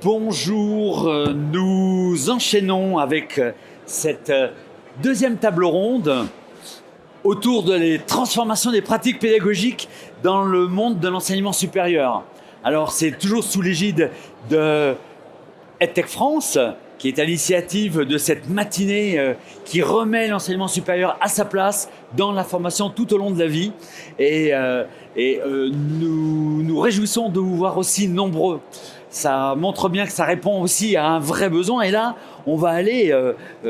Bonjour, nous enchaînons avec cette deuxième table ronde autour de les transformations des pratiques pédagogiques dans le monde de l'enseignement supérieur. Alors c'est toujours sous l'égide de EdTech France, qui est à l'initiative de cette matinée qui remet l'enseignement supérieur à sa place dans la formation tout au long de la vie. Et nous nous réjouissons de vous voir aussi nombreux. Ça montre bien que ça répond aussi à un vrai besoin. Et là, on va aller,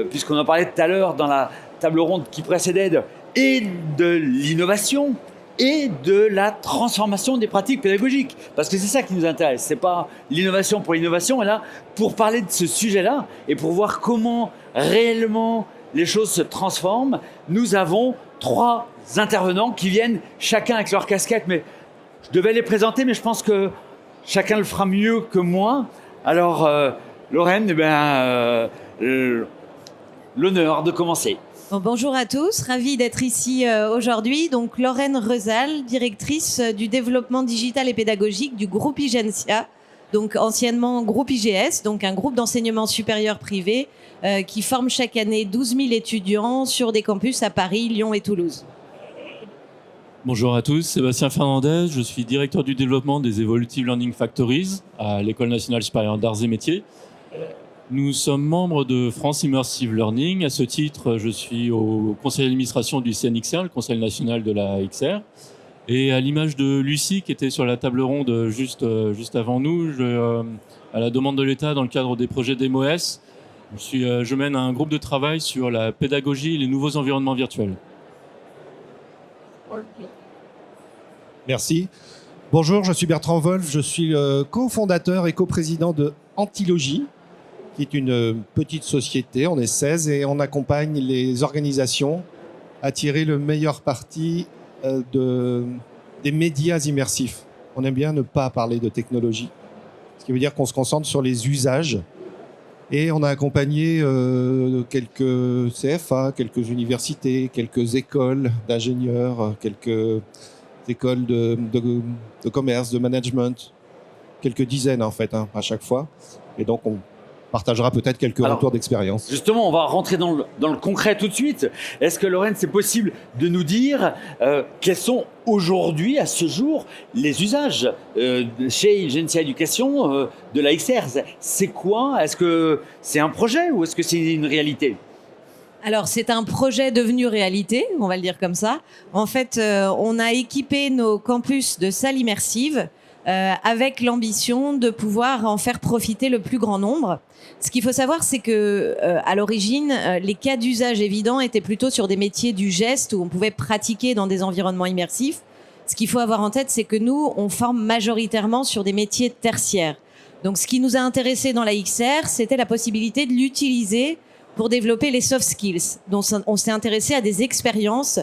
puisqu'on en parlait tout à l'heure dans la table ronde qui précédait, et de l'innovation et de la transformation des pratiques pédagogiques. Parce que c'est ça qui nous intéresse. C'est pas l'innovation pour l'innovation. Et là, pour parler de ce sujet-là et pour voir comment réellement les choses se transforment, nous avons 3 intervenants qui viennent chacun avec leur casquette. Mais je devais les présenter, mais je pense que chacun le fera mieux que moi. Alors, Lorraine, l'honneur de commencer. Bonjour à tous, ravie d'être ici aujourd'hui. Donc Lorraine Rezal, directrice du développement digital et pédagogique du groupe Igencia, donc anciennement groupe IGS, donc un groupe d'enseignement supérieur privé qui forme chaque année 12 000 étudiants sur des campus à Paris, Lyon et Toulouse. Bonjour à tous, Sébastien Fernandez, je suis directeur du développement des Evolutive Learning Factories à l'École nationale supérieure d'arts et métiers. Nous sommes membres de France Immersive Learning. À ce titre, je suis au conseil d'administration du CNXR, le conseil national de la XR. Et à l'image de Lucie, qui était sur la table ronde juste avant nous, à la demande de l'État, dans le cadre des projets d'EMOS, je mène un groupe de travail sur la pédagogie et les nouveaux environnements virtuels. Merci. Bonjour, je suis Bertrand Wolf, je suis le cofondateur et coprésident de Antilogie, qui est une petite société, on est 16 et on accompagne les organisations à tirer le meilleur parti des médias immersifs. On aime bien ne pas parler de technologie, ce qui veut dire qu'on se concentre sur les usages. Et on a accompagné quelques CFA, quelques universités, quelques écoles d'ingénieurs, quelques écoles de commerce, de management, quelques dizaines en fait à chaque fois. Et donc on partagera peut-être quelques retours d'expérience. Justement, on va rentrer dans le concret tout de suite. Est-ce que Lorraine, c'est possible de nous dire quels sont aujourd'hui, à ce jour, les usages chez Igencia Éducation de la XR? C'est quoi? Est-ce que c'est un projet ou est-ce que c'est une réalité? Alors, c'est un projet devenu réalité, on va le dire comme ça. En fait, on a équipé nos campus de salles immersives avec l'ambition de pouvoir en faire profiter le plus grand nombre. Ce qu'il faut savoir, c'est que à l'origine, les cas d'usage évidents étaient plutôt sur des métiers du geste où on pouvait pratiquer dans des environnements immersifs. Ce qu'il faut avoir en tête, c'est que nous, on forme majoritairement sur des métiers tertiaires. Donc, ce qui nous a intéressés dans la XR, c'était la possibilité de l'utiliser pour développer les soft skills. Donc, on s'est intéressé à des expériences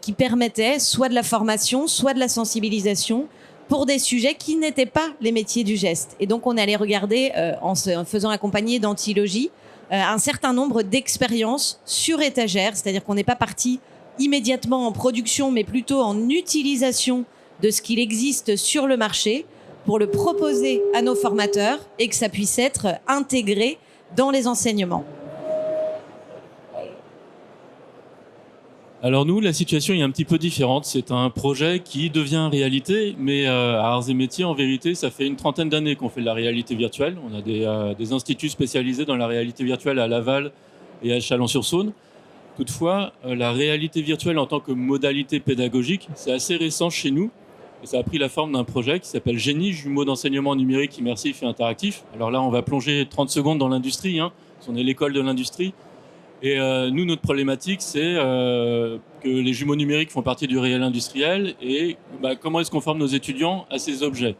qui permettaient soit de la formation, soit de la sensibilisation pour des sujets qui n'étaient pas les métiers du geste. Et donc, on est allé regarder, en se faisant accompagner d'Antilogie, un certain nombre d'expériences sur étagère, c'est-à-dire qu'on n'est pas parti immédiatement en production, mais plutôt en utilisation de ce qu'il existe sur le marché pour le proposer à nos formateurs et que ça puisse être intégré dans les enseignements. Alors nous, la situation est un petit peu différente. C'est un projet qui devient réalité, mais à Arts et Métiers, en vérité, ça fait une trentaine d'années qu'on fait de la réalité virtuelle. On a des instituts spécialisés dans la réalité virtuelle à Laval et à Chalon-sur-Saône. Toutefois, la réalité virtuelle en tant que modalité pédagogique, c'est assez récent chez nous. Et ça a pris la forme d'un projet qui s'appelle Génie, jumeaux d'enseignement numérique immersif et interactif. Alors là, on va plonger 30 secondes dans l'industrie, parce qu'on est l'école de l'industrie. Et nous, notre problématique, c'est que les jumeaux numériques font partie du réel industriel. Et comment est-ce qu'on forme nos étudiants à ces objets?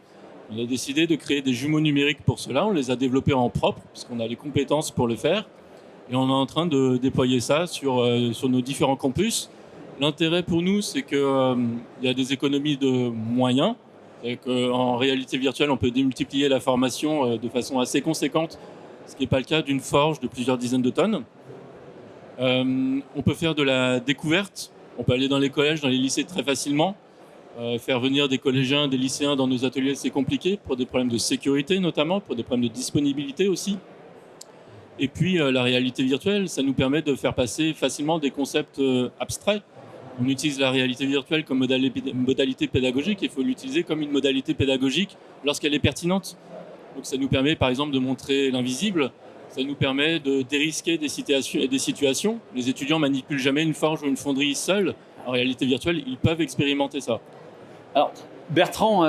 On a décidé de créer des jumeaux numériques pour cela. On les a développés en propre, puisqu'on a les compétences pour le faire. Et on est en train de déployer ça sur nos différents campus. L'intérêt pour nous, c'est qu'il y a des économies de moyens. En réalité virtuelle, on peut démultiplier la formation de façon assez conséquente, ce qui n'est pas le cas d'une forge de plusieurs dizaines de tonnes. On peut faire de la découverte, on peut aller dans les collèges, dans les lycées très facilement. Faire venir des collégiens, des lycéens dans nos ateliers, c'est compliqué pour des problèmes de sécurité notamment, pour des problèmes de disponibilité aussi. Et puis la réalité virtuelle, ça nous permet de faire passer facilement des concepts abstraits. On utilise la réalité virtuelle comme modalité pédagogique, il faut l'utiliser comme une modalité pédagogique lorsqu'elle est pertinente. Donc ça nous permet par exemple de montrer l'invisible, ça nous permet de dérisquer des situations. Les étudiants manipulent jamais une forge ou une fonderie seuls. En réalité virtuelle, ils peuvent expérimenter ça. Alors, Bertrand,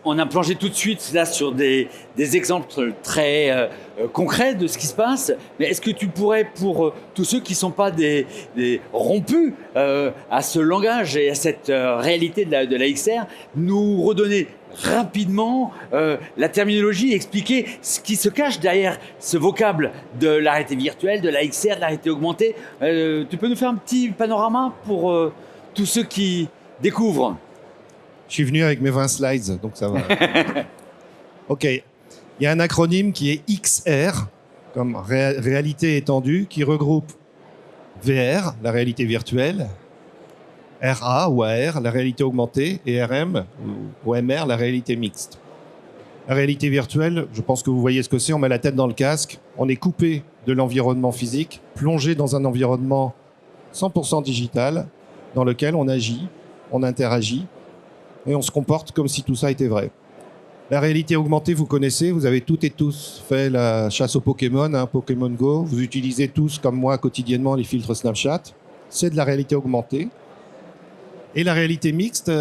on a plongé tout de suite là sur des exemples très concrets de ce qui se passe. Mais est-ce que tu pourrais, pour tous ceux qui ne sont pas des rompus à ce langage et à cette réalité de la XR, nous redonner rapidement la terminologie et expliquer ce qui se cache derrière ce vocable de la réalité virtuelle, de la XR, de la réalité augmentée. Tu peux nous faire un petit panorama pour tous ceux qui découvrent? Je suis venu avec mes 20 slides, donc ça va. OK. Il y a un acronyme qui est XR, comme réalité étendue, qui regroupe VR, la réalité virtuelle, RA ou AR, la réalité augmentée, et RM ou MR, la réalité mixte. La réalité virtuelle, je pense que vous voyez ce que c'est, on met la tête dans le casque, on est coupé de l'environnement physique, plongé dans un environnement 100% digital, dans lequel on agit, on interagit, et on se comporte comme si tout ça était vrai. La réalité augmentée, vous connaissez, vous avez toutes et tous fait la chasse aux Pokémon, Pokémon Go, vous utilisez tous, comme moi, quotidiennement, les filtres Snapchat. C'est de la réalité augmentée. Et la réalité mixte,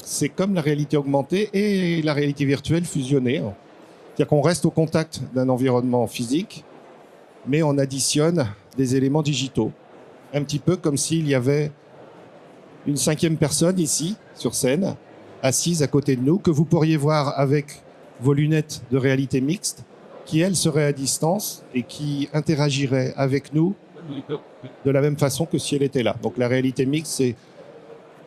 c'est comme la réalité augmentée et la réalité virtuelle fusionnée. C'est-à-dire qu'on reste au contact d'un environnement physique, mais on additionne des éléments digitaux. Un petit peu comme s'il y avait une 5e personne ici, sur scène, assise à côté de nous, que vous pourriez voir avec vos lunettes de réalité mixte, qui, elle, serait à distance et qui interagirait avec nous de la même façon que si elle était là. Donc la réalité mixte, c'est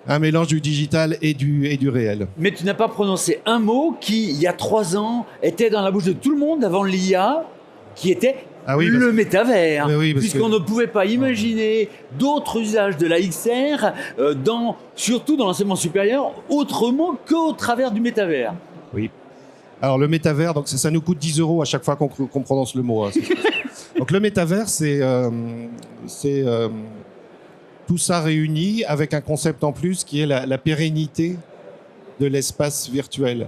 un mélange du digital et du réel. Mais tu n'as pas prononcé un mot qui, il y a 3 ans, était dans la bouche de tout le monde avant l'IA, qui était le métavers. Oui, puisqu'on ne pouvait pas imaginer d'autres usages de la XR, surtout dans l'enseignement supérieur, autrement qu'au travers du métavers. Oui. Alors le métavers, donc ça nous coûte 10 € à chaque fois qu'on prononce le mot. Donc le métavers, c'est tout ça réuni avec un concept en plus qui est la pérennité de l'espace virtuel.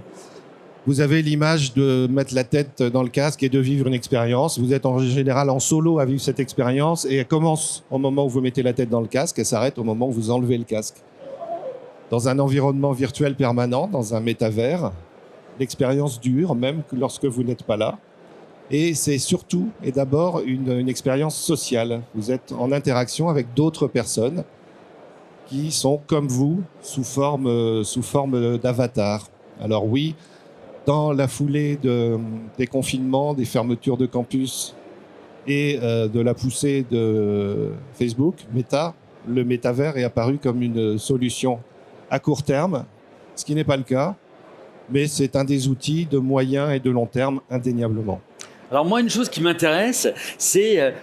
Vous avez l'image de mettre la tête dans le casque et de vivre une expérience. Vous êtes en général en solo à vivre cette expérience et elle commence au moment où vous mettez la tête dans le casque et s'arrête au moment où vous enlevez le casque. Dans un environnement virtuel permanent, dans un métavers, l'expérience dure même lorsque vous n'êtes pas là. Et c'est surtout et d'abord une expérience sociale. Vous êtes en interaction avec d'autres personnes qui sont comme vous sous forme d'avatar. Alors oui, dans la foulée des confinements, des fermetures de campus et de la poussée de Facebook, Meta, le métavers est apparu comme une solution à court terme, ce qui n'est pas le cas, mais c'est un des outils de moyen et de long terme indéniablement. Alors moi, une chose qui m'intéresse, c'est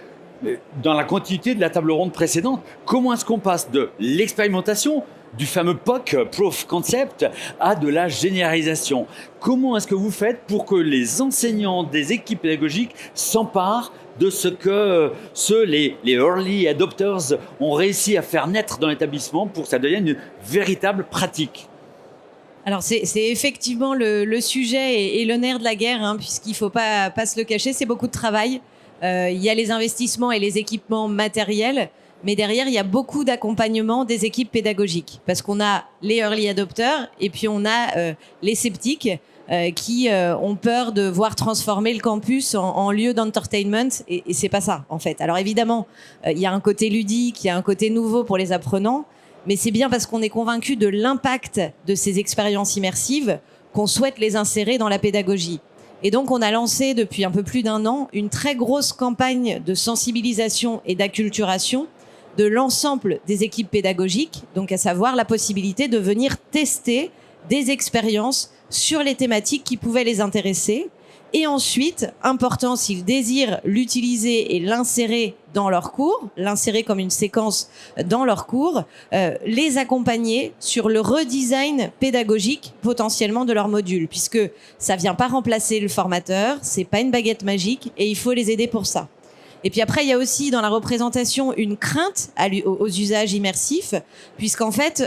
dans la continuité de la table ronde précédente, comment est-ce qu'on passe de l'expérimentation, du fameux POC, Proof Concept, à de la généralisation? Comment est-ce que vous faites pour que les enseignants des équipes pédagogiques s'emparent de ce que les early adopters ont réussi à faire naître dans l'établissement pour que ça devienne une véritable pratique? Alors c'est effectivement le sujet et le nerf de la guerre, puisqu'il ne faut pas se le cacher, c'est beaucoup de travail. Il y a les investissements et les équipements matériels, mais derrière, il y a beaucoup d'accompagnement des équipes pédagogiques. Parce qu'on a les early adopters et puis on a les sceptiques qui ont peur de voir transformer le campus en lieu d'entertainment. Et c'est pas ça, en fait. Alors évidemment, il y a un côté ludique, il y a un côté nouveau pour les apprenants, mais c'est bien parce qu'on est convaincu de l'impact de ces expériences immersives qu'on souhaite les insérer dans la pédagogie. Et donc, on a lancé depuis un peu plus d'1 an une très grosse campagne de sensibilisation et d'acculturation de l'ensemble des équipes pédagogiques, donc à savoir la possibilité de venir tester des expériences sur les thématiques qui pouvaient les intéresser Et ensuite, important s'ils désirent l'utiliser et l'insérer dans leur cours, l'insérer comme une séquence dans leur cours, les accompagner sur le redesign pédagogique potentiellement de leur module, puisque ça vient pas remplacer le formateur, c'est pas une baguette magique et il faut les aider pour ça. Et puis après, il y a aussi dans la représentation une crainte aux usages immersifs, puisqu'en fait,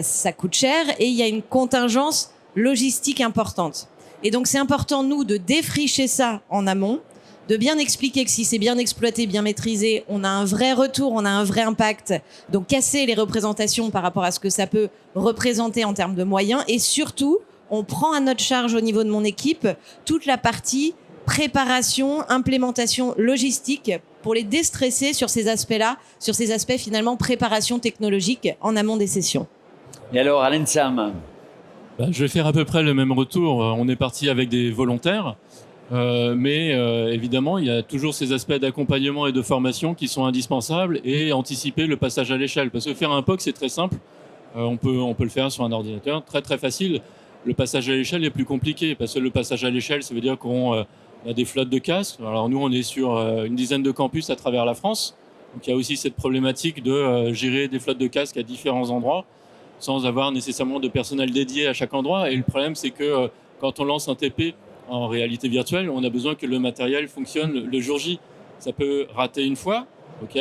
ça coûte cher et il y a une contingence logistique importante. Et donc, c'est important, nous, de défricher ça en amont, de bien expliquer que si c'est bien exploité, bien maîtrisé, on a un vrai retour, on a un vrai impact. Donc, casser les représentations par rapport à ce que ça peut représenter en termes de moyens. Et surtout, on prend à notre charge au niveau de mon équipe toute la partie préparation, implémentation logistique pour les déstresser sur ces aspects-là, sur ces aspects finalement préparation technologique en amont des sessions. Et alors, Alain Sam? Je vais faire à peu près le même retour. On est parti avec des volontaires, mais évidemment, il y a toujours ces aspects d'accompagnement et de formation qui sont indispensables et anticiper le passage à l'échelle. Parce que faire un POC, c'est très simple. On peut le faire sur un ordinateur, très très facile. Le passage à l'échelle est plus compliqué parce que le passage à l'échelle, ça veut dire qu'on a des flottes de casques. Alors nous, on est sur une dizaine de campus à travers la France. Donc il y a aussi cette problématique de gérer des flottes de casques à différents endroits, sans avoir nécessairement de personnel dédié à chaque endroit. Et le problème, c'est que quand on lance un TP en réalité virtuelle, on a besoin que le matériel fonctionne le jour J. Ça peut rater une fois, ok.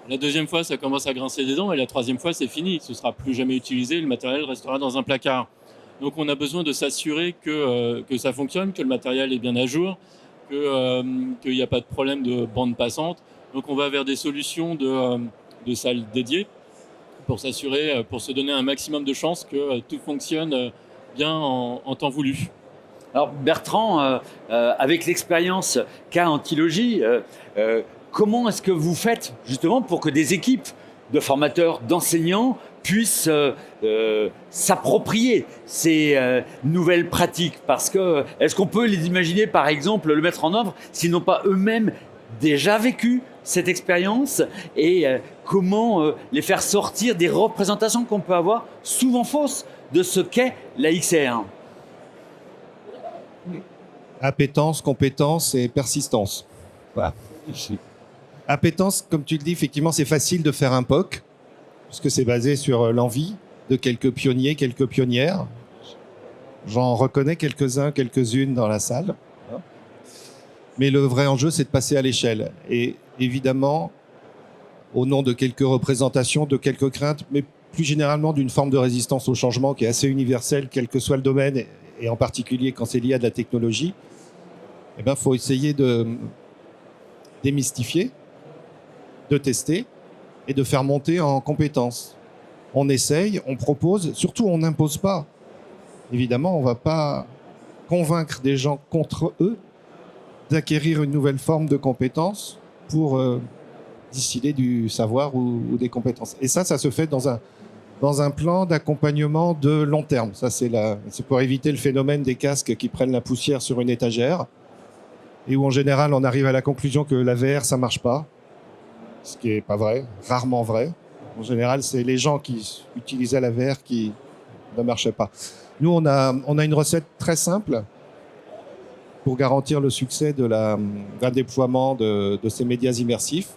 La deuxième fois, ça commence à grincer des dents, et la troisième fois, c'est fini. Ce sera plus jamais utilisé, le matériel restera dans un placard. Donc on a besoin de s'assurer que ça fonctionne, que le matériel est bien à jour, qu'il n'y a pas de problème de bande passante. Donc on va vers des solutions de salles dédiées, pour s'assurer, pour se donner un maximum de chances que tout fonctionne bien en temps voulu. Alors Bertrand, avec l'expérience qu'a Antilogie, comment est-ce que vous faites justement pour que des équipes de formateurs, d'enseignants puissent s'approprier ces nouvelles pratiques? Parce que est-ce qu'on peut les imaginer, par exemple, le mettre en œuvre s'ils n'ont pas eux-mêmes déjà vécu cette expérience, et comment les faire sortir des représentations qu'on peut avoir, souvent fausses, de ce qu'est la XR? Appétence, compétence et persistance. Voilà. Appétence, comme tu le dis, effectivement, c'est facile de faire un POC, puisque c'est basé sur l'envie de quelques pionniers, quelques pionnières. J'en reconnais quelques-uns, quelques-unes dans la salle. Mais le vrai enjeu, c'est de passer à l'échelle. Et évidemment, au nom de quelques représentations, de quelques craintes, mais plus généralement d'une forme de résistance au changement qui est assez universelle, quel que soit le domaine, et en particulier quand c'est lié à de la technologie, il faut essayer de démystifier, de tester et de faire monter en compétences. On essaye, on propose, surtout on n'impose pas. Évidemment, on ne va pas convaincre des gens contre eux d'acquérir une nouvelle forme de compétence pour distiller du savoir ou des compétences. Et ça se fait dans un plan d'accompagnement de long terme. Ça, c'est pour éviter le phénomène des casques qui prennent la poussière sur une étagère et où, en général, on arrive à la conclusion que la VR, ça marche pas. Ce qui est pas vrai, rarement vrai. En général, c'est les gens qui utilisaient la VR qui ne marchaient pas. Nous, on a une recette très simple pour garantir le succès d'un déploiement de ces médias immersifs.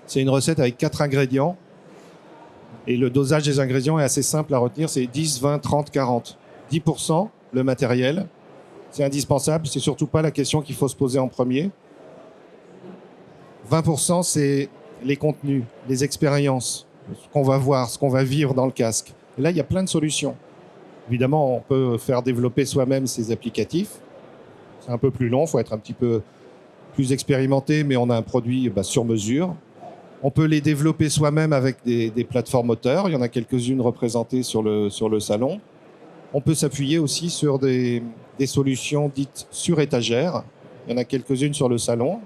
C'est une recette avec 4 ingrédients. Et le dosage des ingrédients est assez simple à retenir, c'est 10, 20, 30, 40. 10% le matériel, c'est indispensable, c'est surtout pas la question qu'il faut se poser en premier. 20%, c'est les contenus, les expériences, ce qu'on va voir, ce qu'on va vivre dans le casque. Et là, il y a plein de solutions. Évidemment, on peut faire développer soi-même ces applicatifs. C'est un peu plus long, il faut être un petit peu plus expérimenté, mais on a un produit sur mesure. On peut les développer soi-même avec des plateformes auteurs. Il y en a quelques-unes représentées sur le salon. On peut s'appuyer aussi sur des solutions dites sur étagère. Il y en a quelques-unes sur le salon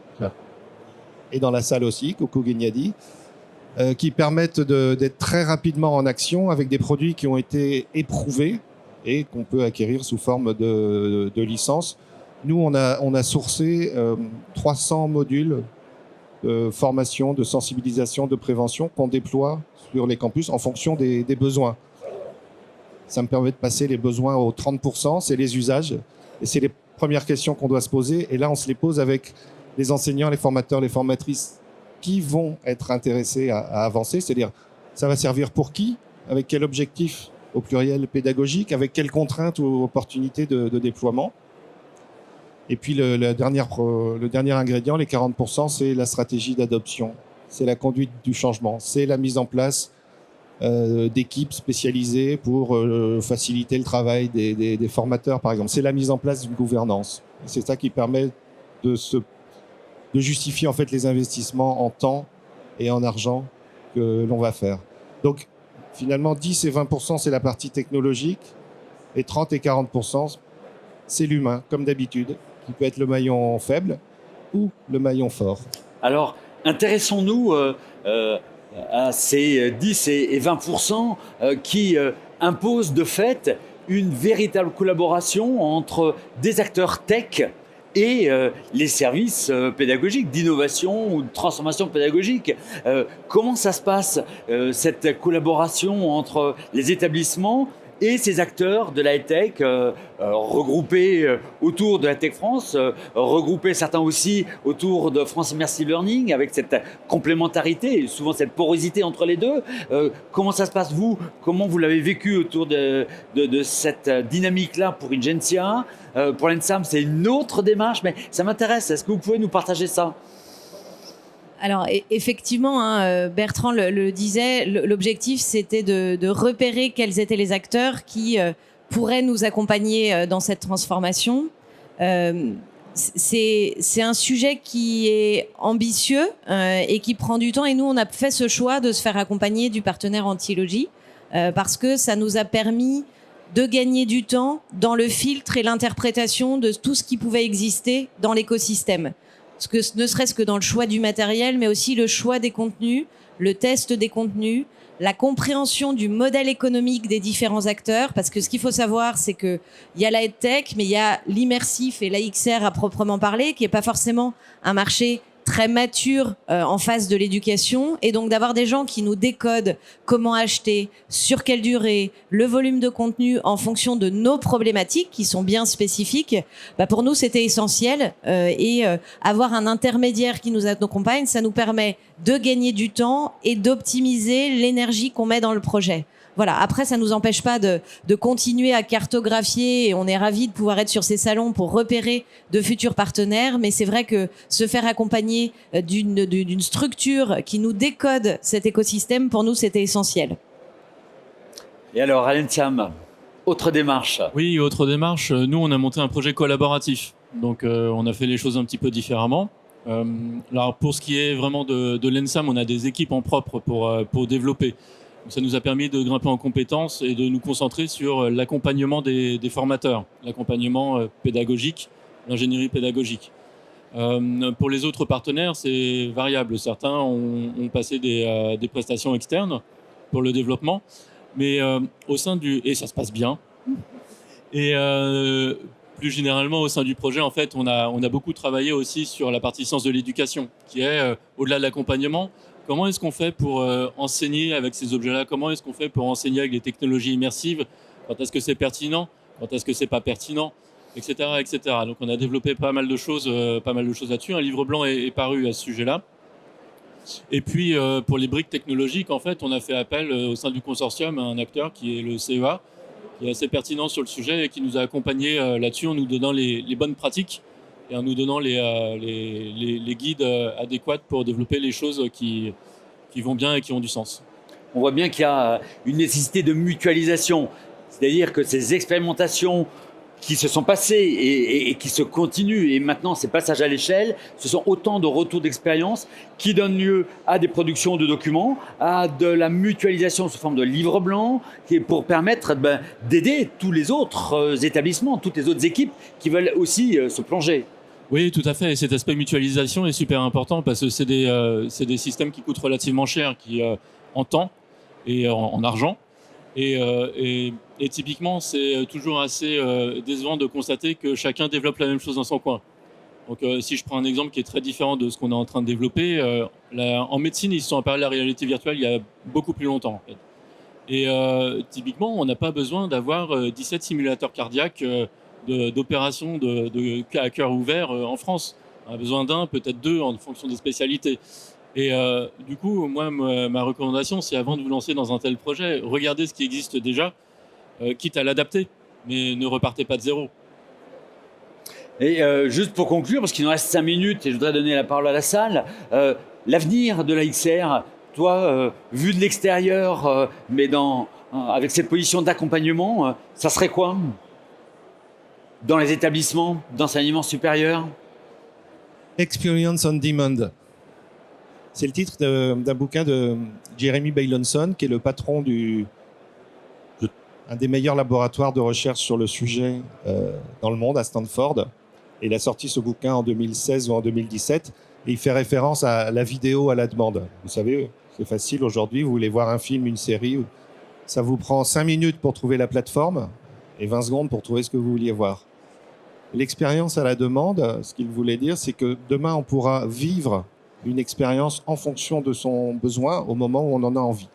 et dans la salle aussi, coucou Guignadi, qui permettent d'être très rapidement en action avec des produits qui ont été éprouvés et qu'on peut acquérir sous forme de licence. Nous, on a sourcé 300 modules de formation, de sensibilisation, de prévention qu'on déploie sur les campus en fonction des besoins. Ça me permet de passer les besoins aux 30%, c'est les usages et c'est les premières questions qu'on doit se poser. Et là, on se les pose avec les enseignants, les formateurs, les formatrices qui vont être intéressés à avancer. C'est-à-dire, ça va servir pour qui? Avec quel objectif au pluriel pédagogique? Avec quelles contraintes ou opportunités de déploiement? Et puis le dernier ingrédient, les 40%, c'est la stratégie d'adoption. C'est la conduite du changement. C'est la mise en place d'équipes spécialisées pour faciliter le travail des formateurs, par exemple. C'est la mise en place d'une gouvernance. C'est ça qui permet de justifier en fait les investissements en temps et en argent que l'on va faire. Donc finalement, 10 et 20%, c'est la partie technologique, et 30 et 40%, c'est l'humain, comme d'habitude, qui peut être le maillon faible ou le maillon fort. Alors, intéressons-nous à ces 10 et 20% qui imposent de fait une véritable collaboration entre des acteurs tech et les services pédagogiques, d'innovation ou de transformation pédagogique. Comment ça se passe, cette collaboration entre les établissements et ces acteurs de la tech regroupés autour de la Tech France, regroupés certains aussi autour de France Immersive Learning, avec cette complémentarité et souvent cette porosité entre les deux. Comment ça se passe, vous? Comment vous l'avez vécu autour de cette dynamique-là pour Ingentia? Pour l'ENSAM, c'est une autre démarche, mais ça m'intéresse. Est-ce que vous pouvez nous partager ça? Alors effectivement, hein, Bertrand le disait, l'objectif c'était de repérer quels étaient les acteurs qui pourraient nous accompagner dans cette transformation. C'est un sujet qui est ambitieux et qui prend du temps, et nous on a fait ce choix de se faire accompagner du partenaire Antilogie parce que ça nous a permis de gagner du temps dans le filtre et l'interprétation de tout ce qui pouvait exister dans l'écosystème. Parce que ne serait-ce que dans le choix du matériel, mais aussi le choix des contenus, le test des contenus, la compréhension du modèle économique des différents acteurs. Parce que ce qu'il faut savoir, c'est qu'il y a la EdTech, mais il y a l'immersif et l'AXR à proprement parler, qui n'est pas forcément un marché très mature en face de l'éducation, et donc d'avoir des gens qui nous décodent comment acheter, sur quelle durée, le volume de contenu en fonction de nos problématiques qui sont bien spécifiques, pour nous c'était essentiel et avoir un intermédiaire qui nous accompagne, ça nous permet de gagner du temps et d'optimiser l'énergie qu'on met dans le projet. Voilà. Après, ça nous empêche pas de continuer à cartographier, et on est ravis de pouvoir être sur ces salons pour repérer de futurs partenaires. Mais c'est vrai que se faire accompagner d'une structure qui nous décode cet écosystème, pour nous, c'était essentiel. Et alors, à l'ENSAM, autre démarche? Oui, autre démarche. Nous, on a monté un projet collaboratif. Donc, on a fait les choses un petit peu différemment. Alors, pour ce qui est vraiment de l'ENSAM, on a des équipes en propre pour développer. Ça nous a permis de grimper en compétences et de nous concentrer sur l'accompagnement des formateurs, l'accompagnement pédagogique, l'ingénierie pédagogique. Pour les autres partenaires, c'est variable. Certains ont passé des prestations externes pour le développement, mais au sein et ça se passe bien. Et plus généralement, au sein du projet, en fait, on a beaucoup travaillé aussi sur la partie sciences de l'éducation, qui est au-delà de l'accompagnement. Comment est-ce qu'on fait pour enseigner avec ces objets-là? Comment est-ce qu'on fait pour enseigner avec des technologies immersives? Quand est-ce que c'est pertinent? Quand est-ce que c'est pas pertinent? Etc., etc. Donc, on a développé pas mal de choses là-dessus. Un livre blanc est paru à ce sujet-là. Et puis, pour les briques technologiques, en fait, on a fait appel au sein du consortium à un acteur qui est le CEA, qui est assez pertinent sur le sujet et qui nous a accompagnés là-dessus en nous donnant les bonnes pratiques et en nous donnant les guides adéquats pour développer les choses qui vont bien et qui ont du sens. On voit bien qu'il y a une nécessité de mutualisation, c'est-à-dire que ces expérimentations qui se sont passées et qui se continuent, et maintenant ces passages à l'échelle, ce sont autant de retours d'expérience qui donnent lieu à des productions de documents, à de la mutualisation sous forme de livres blancs, pour permettre d'aider tous les autres établissements, toutes les autres équipes qui veulent aussi se plonger. Oui, tout à fait. Et cet aspect mutualisation est super important parce que c'est des systèmes qui coûtent relativement cher, en temps et en argent. Et typiquement, c'est toujours assez décevant de constater que chacun développe la même chose dans son coin. Donc, si je prends un exemple qui est très différent de ce qu'on est en train de développer, en médecine, ils se sont apparus à la réalité virtuelle il y a beaucoup plus longtemps, en fait. Et typiquement, on n'a pas besoin d'avoir 17 simulateurs cardiaques d'opérations à cœur ouvert en France. On a besoin d'un, peut-être deux, en fonction des spécialités. Et du coup, moi, ma recommandation, c'est avant de vous lancer dans un tel projet, regardez ce qui existe déjà, quitte à l'adapter, mais ne repartez pas de zéro. Et juste pour conclure, parce qu'il nous reste 5 minutes et je voudrais donner la parole à la salle, l'avenir de la XR, toi, vu de l'extérieur, mais avec cette position d'accompagnement, ça serait quoi dans les établissements d'enseignement supérieur? Experience on Demand. C'est le titre d'un bouquin de Jeremy Bailonson, qui est le patron un des meilleurs laboratoires de recherche sur le sujet dans le monde, à Stanford. Et il a sorti ce bouquin en 2016 ou en 2017. Et il fait référence à la vidéo à la demande. Vous savez, c'est facile aujourd'hui, vous voulez voir un film, une série, ça vous prend 5 minutes pour trouver la plateforme et 20 secondes pour trouver ce que vous vouliez voir. L'expérience à la demande, ce qu'il voulait dire, c'est que demain, on pourra vivre une expérience en fonction de son besoin au moment où on en a envie.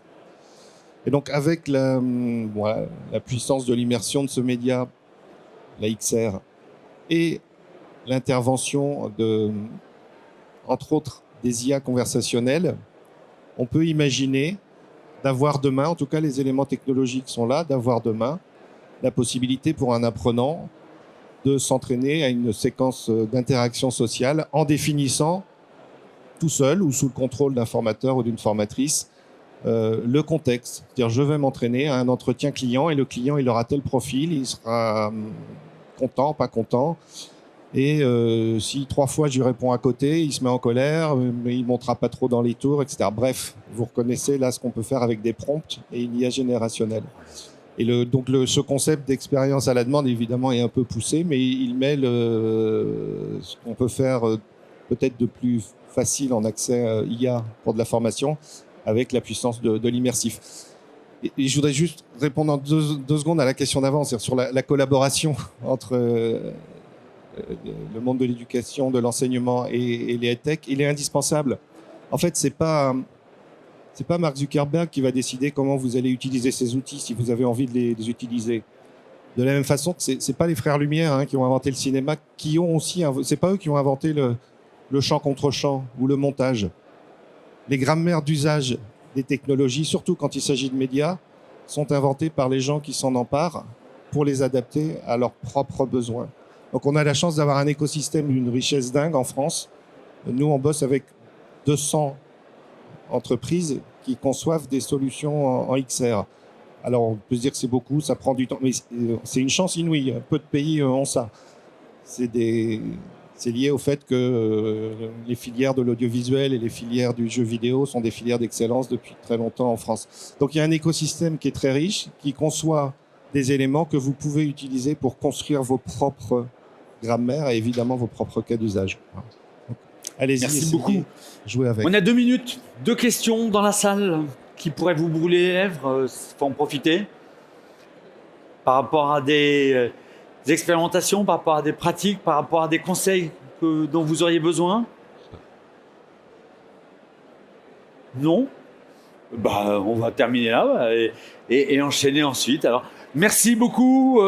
Et donc, avec la puissance de l'immersion de ce média, la XR, et l'intervention entre autres, des IA conversationnelles, on peut imaginer d'avoir demain, en tout cas les éléments technologiques sont là, d'avoir demain la possibilité pour un apprenant de s'entraîner à une séquence d'interaction sociale en définissant tout seul ou sous le contrôle d'un formateur ou d'une formatrice le contexte. C'est-à-dire, je vais m'entraîner à un entretien client et le client, il aura tel profil, il sera content, pas content. Et si 3 fois je lui réponds à côté, il se met en colère, mais il ne montera pas trop dans les tours, etc. Bref, vous reconnaissez là ce qu'on peut faire avec des prompts et une IA générationnelle. Et ce concept d'expérience à la demande, évidemment, est un peu poussé, mais il mêle ce qu'on peut faire peut-être de plus facile en accès IA pour de la formation avec la puissance de l'immersif. Et je voudrais juste répondre en deux secondes à la question d'avant, c'est-à-dire sur la collaboration entre le monde de l'éducation, de l'enseignement et les EdTech. Il est indispensable. En fait, c'est pas Mark Zuckerberg qui va décider comment vous allez utiliser ces outils si vous avez envie de les utiliser. De la même façon que c'est pas les frères Lumière qui ont inventé le cinéma, c'est pas eux qui ont inventé le chant contre chant ou le montage. Les grammaires d'usage des technologies, surtout quand il s'agit de médias, sont inventées par les gens qui s'en emparent pour les adapter à leurs propres besoins. Donc on a la chance d'avoir un écosystème d'une richesse dingue en France. Nous, on bosse avec 200 entreprises qui conçoivent des solutions en XR. Alors, on peut se dire que c'est beaucoup, ça prend du temps, mais c'est une chance inouïe. Peu de pays ont ça. C'est lié au fait que les filières de l'audiovisuel et les filières du jeu vidéo sont des filières d'excellence depuis très longtemps en France. Donc, il y a un écosystème qui est très riche, qui conçoit des éléments que vous pouvez utiliser pour construire vos propres grammaires et évidemment vos propres cas d'usage. Allez-y, merci beaucoup. Jouez avec. On a 2 minutes, 2 questions dans la salle qui pourraient vous brûler les lèvres. Faut en profiter. Par rapport à des expérimentations, par rapport à des pratiques, par rapport à des conseils dont vous auriez besoin. Non. On va terminer là et enchaîner ensuite. Alors, merci beaucoup.